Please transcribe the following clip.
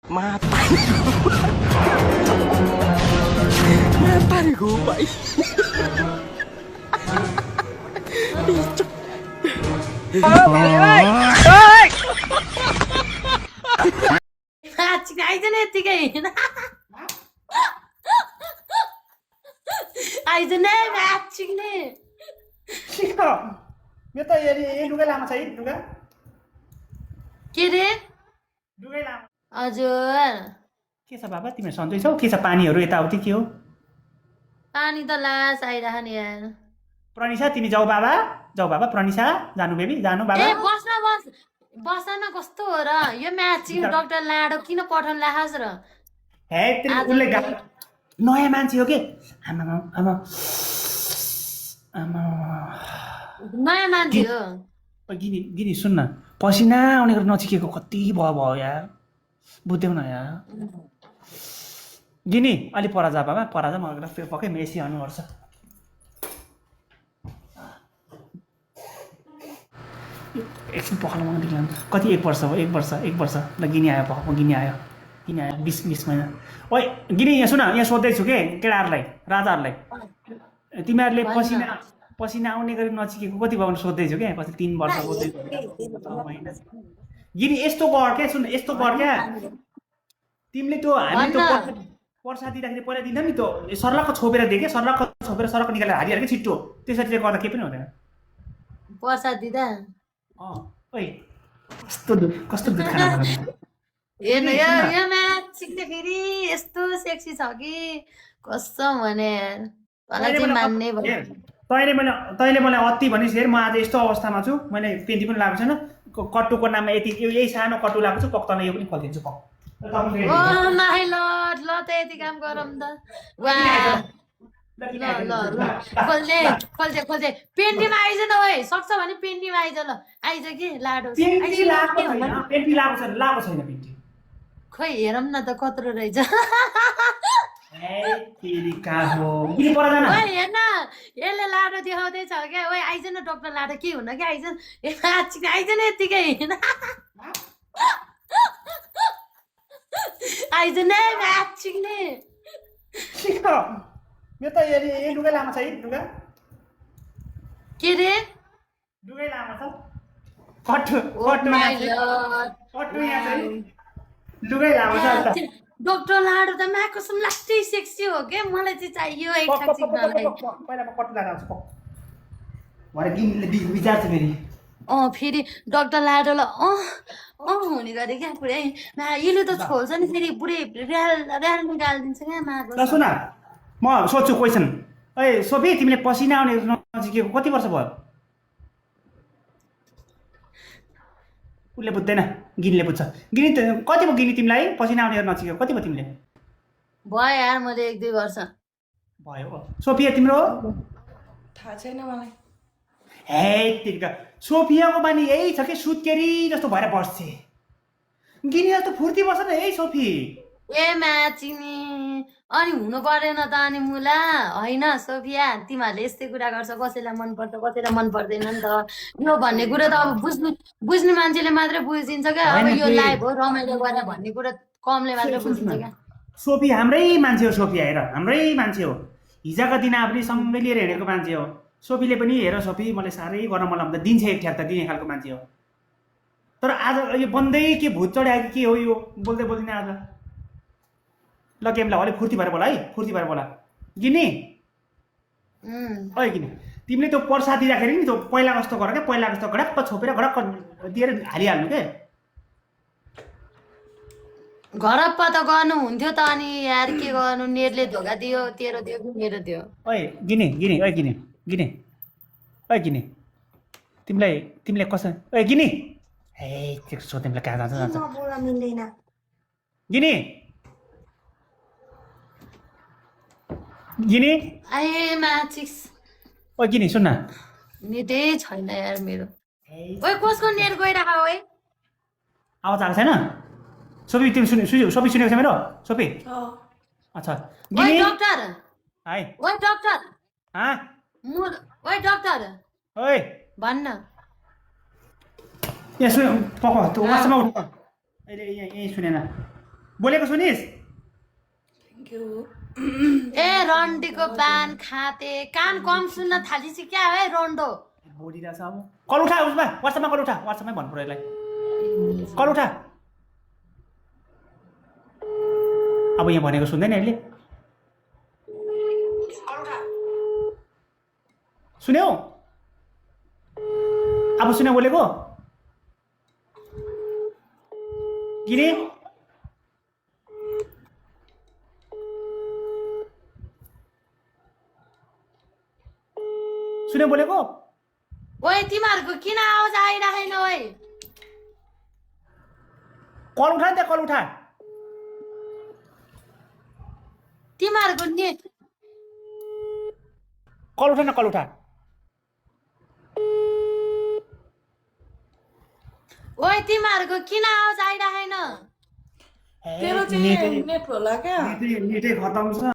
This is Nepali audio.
Mata. Mata ni gue baik. आइज न यतिकै आइज न म्याचिङ नै यो त यही लुगा लामा छ है लुगा के रे लुगै लामा हजुर के छ बाबा तिमी सन्चै छौ के छ पानीहरू यताउति के हो पानी त लास आइरह नि यार प्रनिसा तिमी जाऊ बाबा प्रनिसा जानु बेबी जानु ए बाबा बस न कस्तो हो र यो म्याचिङ डाक्टर लाडो किन पठाउन लाहास र हे तिमी उले नयाँ मान्छे हो के आमा आमा आमा नयाँ मान्छे हो गिनी गिनी सुन्न पसिना आउने गरेर नचिकेको कति भयो यार बुझ्यौ न यार गिनी अलि पर जा बाबा पर जा मलाई पक्कै मेसी आउनुपर्छ एकछिन पखाल मन दिन्छ कति एक वर्ष हो एक वर्ष ल गिनी आयो गिनी आयो 20 महिना ओइ गिनी यहाँ सुन यहाँ सोध्दैछु के केटाहरूलाई राजाहरूलाई तिमीहरूले पसिना आउने गरी नचिकेको कति भयो सोध्दैछु क्या पछि 3 वर्ष गिनी यस्तो गर क्या सुन यस्तो गर क्या तिमीले त्यो हामी त्यो पर्सा दिँदाखेरि पहिला दिँदा नि त्यो सर्लक्क छोपेर दिए क्या सर्लक्क निकालेर हालिहाल्यो कि छिट्टो त्यसरी चाहिँ गर्दा केही पनि हुँदैन पर्सा दिँदा ओइ कस्तो दुध खाना हेर्नु यो म्याचिङ त फेरि यस्तो सेक्सी छ कि कसम भने तँलाई चाहिँ मान्ने भयो तैँले मलाई अति भनिस् हेर म आज यस्तो अवस्थामा छु मैले पेन्टी पनि लगाएको छैन कट्टुको नाममा यही सानो कट्टु लगाएको छु पक्क तँलाई यो पनि खोलिदिन्छु पक्क ओ माइ लर्ड ल त यति काम गरौँ त वा ल खोल्दे पेन्टीमा आइज न ओइ सक्छ भने पेन्टीमा आइज ल आइज कि लाडो पेन्टी लगाएको छैन पेन्टी खै हेरौँ न त कत्रो रहेछ हेर्न यसले लाडो देखाउँदैछ क्या ओइ आइज न डक्टर लाडो के हुन क्या आइज आइज न यतिकै आइज न म्याचिङ नै यो त यही लुगै लामा छ है लुगा के रे लुगै लामा छ कट्टु यहाँ लुगै लामा छ डक्टर लाडो त माकुसम लास्टै सेक्सी हो के मलाई चाहिँ चाहियो एक पहिला म कट्टु लाएर आउँछु भरे गिनीले विचार छ फेरि फेरि डक्टर लाडोलाई हुने गरे क्या पुरै यसले त छोल्छ नि फेरि पुरै ऱ्याल निकालिदिन्छ क्या माको ल सुन म सोध्छु क्वेसन ओइ सोफी तिमीले पसिना आउने नजिकेको कति वर्ष भयो उसले बुझ्दैन गिनीले बुझ्छ गिनी कति भयो गिनी तिमीलाई पसिना आउने नजिकेको कति भयो तिमीले भयो यार मैले 1-2 वर्ष भयो सोफिया तिम्रो थाहा छैन मलाई हे तिर्का सोफियाको बानी यही छ कि सुत्केरी जस्तो भएर बस्छ गिनी जस्तो फुर्ती बस्छ न यही सोफी ए म्याचिनी अनि हुनु परेन त अनि मुला होइन सोफिया तिमीहरूले यस्तै कुरा गर्छ कसैलाई मनपर्छ कसैलाई मन पर्दैन नि त यो भन्ने कुरा त अब बुझ्ने मान्छेले मात्रै बुझिदिन्छ क्या अब यो लाइभ हो रमाइलो गरेर भन्ने कुरा कमले मात्रै बुझिन्छ क्या सोफी हाम्रै मान्छे हो सोफिया हेर हाम्रै मान्छे हो हिजोका दिन पनि सँगै लिएर हिँडेको मान्छे हो सोफीले पनि हेर सोफी मलाई साह्रै गर्न मलाई भन्दा दिन्छ एक ठ्याक त दिने खालको मान्छे हो तर आज यो बन्दै के भूत चढ्यो कि के हो यो बोल्दै बोल्दिन आज ल गेमलाई अलिक फुर्ती भएर बोला है फुर्ती भएर बोला गिनी ओइ गिनी तिमीले त्यो पर्सा दिँदाखेरि नि त्यो पहिला जस्तो गर क्या पहिला जस्तो घडक्क छोपेर घडक्क दिएर हालिहाल्नु के घरप्प त गर्नु हुन्थ्यो त अनि यार के गर्नु नेटले धोका दियो तेरो दियो कि मेरो दियो ओइ गिनी तिमीले कसरी ओइ गिनी हे त्यो सो तिमीले कहाँ जान्छ बोल्न मिल्दैन गिनी आए म्याचिक्स ओइ गिनी सुन न नेटै छैन यार मेरो ओइ कसको नेट गइराख ओइ आवाज आएको छैन सोफी तिमी सोफी सुनेको छ मेरो सोफी अच्छा ओइ डक्टर हाय ओइ डक्टर ओइ डक्टर ओइ भन्न यहाँ सुन पक्क त्यो वासमा उठ अहिले यही सुनेन बोलेको सुनिस् थ्याङ्क यू ए रन्डीको बान खाते कान कम सुन्न थालिस क्या है रन्डो बोलिरहेछ अब कल उठा उसमा वाट्सएपमा कल उठा वाट्सएपमै भन्नु पर्यो यसलाई कल उठा अब यहाँ भनेको सुन्दैन यसले सुन्यौ अब सुन्यो बोलेको किने सुन्यो बोलेको ओए तिमीहरूको किन आवाज आइरहेन ओए कल उठा नि त कल उठा तिमीहरूको नेट कल उठा न कल उठा ओए तिमीहरूको किन आवाज आइरहेन तेरो चाहिँ नेट होला क्या नेटै खतम छ